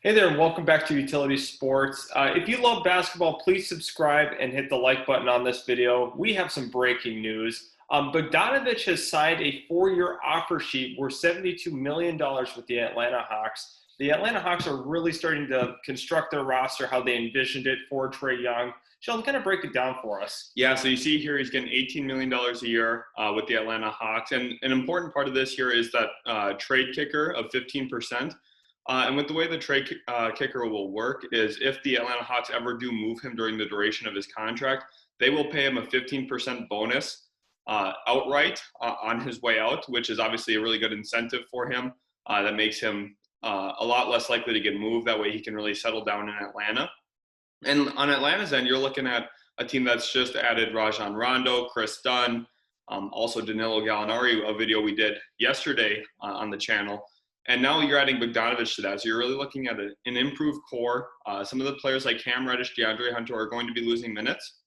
Hey there, and welcome back to Utility Sports. If you love basketball, please subscribe and hit the like button on this video. We have some breaking news. Bogdanovic has signed a 4-year offer sheet worth $72 million with the Atlanta Hawks. The Atlanta Hawks are really starting to construct their roster how they envisioned it for Trae Young. Sheldon, kind of break it down for us. Yeah, so you see here he's getting $18 million a year with the Atlanta Hawks. And an important part of this here is that trade kicker of 15%. And with the way the trade kicker will work is if the Atlanta Hawks ever do move him during the duration of his contract, they will pay him a 15% bonus outright on his way out, which is obviously a really good incentive for him. That makes him a lot less likely to get moved. That way he can really settle down in Atlanta. And on Atlanta's end, you're looking at a team that's just added Rajon Rondo, Chris Dunn, also Danilo Gallinari, a video we did yesterday on the channel. And now you're adding Bogdanovic to that. So you're really looking at an improved core. Some of the players like Cam Reddish, DeAndre Hunter are going to be losing minutes,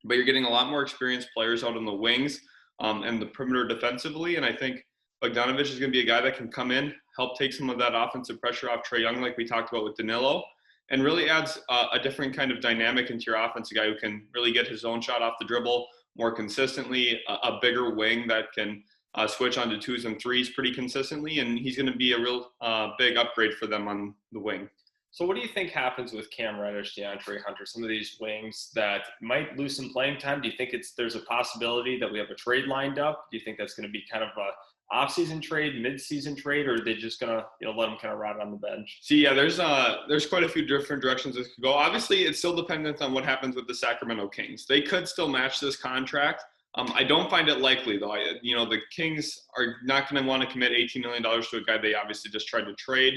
but you're getting a lot more experienced players out on the wings and the perimeter defensively. And I think Bogdanovic is going to be a guy that can come in, help take some of that offensive pressure off Trae Young, like we talked about with Danilo, and really adds a different kind of dynamic into your offense, a guy who can really get his own shot off the dribble more consistently, a bigger wing that can switch onto twos and threes pretty consistently, and he's going to be a real big upgrade for them on the wing. So what do you think happens with Cam Reddish, DeAndre Hunter, some of these wings that might lose some playing time? Do you think there's a possibility that we have a trade lined up? Do you think that's going to be kind of a off-season trade, mid-season trade, or are they just gonna let them kind of rot on the bench? See, yeah, there's quite a few different directions this could go. Obviously, it's still dependent on what happens with the Sacramento Kings. They could still match this contract. I don't find it likely, though. The Kings are not going to want to commit $18 million to a guy they obviously just tried to trade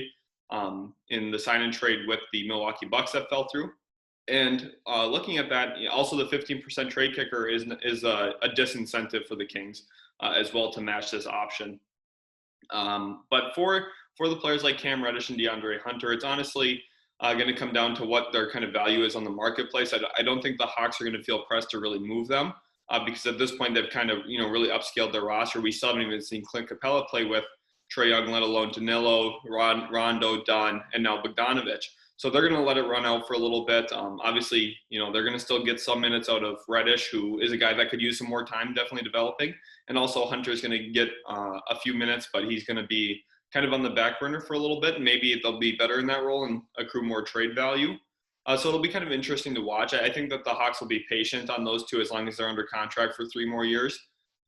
in the sign-and trade with the Milwaukee Bucks that fell through. And looking at that, also the 15% trade kicker is a disincentive for the Kings as well to match this option. But for the players like Cam Reddish and DeAndre Hunter, it's honestly going to come down to what their kind of value is on the marketplace. I don't think the Hawks are going to feel pressed to really move them because at this point they've kind of really upscaled their roster. We still haven't even seen Clint Capella play with Trae Young, let alone Danilo, Rondo, Dunn, and now Bogdanovic. So they're going to let it run out for a little bit. Obviously, they're going to still get some minutes out of Reddish, who is a guy that could use some more time definitely developing. And also Hunter's going to get a few minutes, but he's going to be kind of on the back burner for a little bit. Maybe they'll be better in that role and accrue more trade value. So it'll be kind of interesting to watch. I think that the Hawks will be patient on those two as long as they're under contract for 3 more years.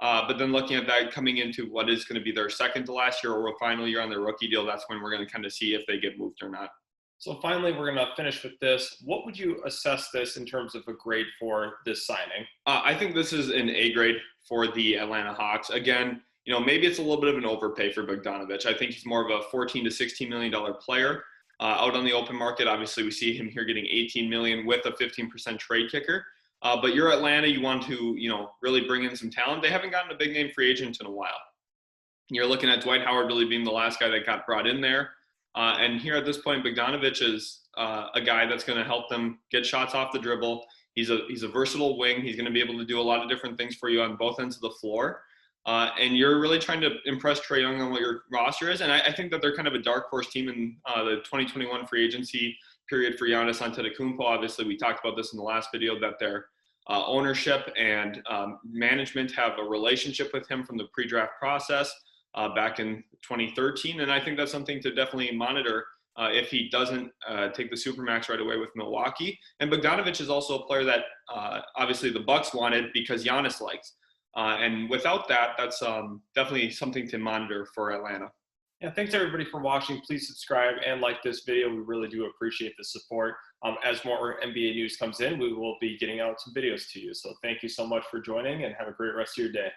But then looking at that coming into what is going to be their second to last year or a final year on their rookie deal, that's when we're going to kind of see if they get moved or not. So finally, we're going to finish with this. What would you assess this in terms of a grade for this signing? I think this is an A grade for the Atlanta Hawks. Again, maybe it's a little bit of an overpay for Bogdanovic. I think he's more of a $14 to $16 million player out on the open market. Obviously, we see him here getting $18 million with a 15% trade kicker. But you're Atlanta, you want to, really bring in some talent. They haven't gotten a big name free agent in a while. You're looking at Dwight Howard really being the last guy that got brought in there. And here at this point, Bogdanovic is a guy that's going to help them get shots off the dribble. He's a versatile wing. He's going to be able to do a lot of different things for you on both ends of the floor. And you're really trying to impress Trae Young on what your roster is. And I think that they're kind of a dark horse team in the 2021 free agency period for Giannis Antetokounmpo. Obviously, we talked about this in the last video that their ownership and management have a relationship with him from the pre-draft process back in 2013. And I think that's something to definitely monitor if he doesn't take the Supermax right away with Milwaukee. And Bogdanovic is also a player that obviously the Bucks wanted because Giannis likes. And without that, that's definitely something to monitor for Atlanta. Yeah, thanks everybody for watching. Please subscribe and like this video. We really do appreciate the support. As more NBA news comes in, we will be getting out some videos to you. So thank you so much for joining and have a great rest of your day.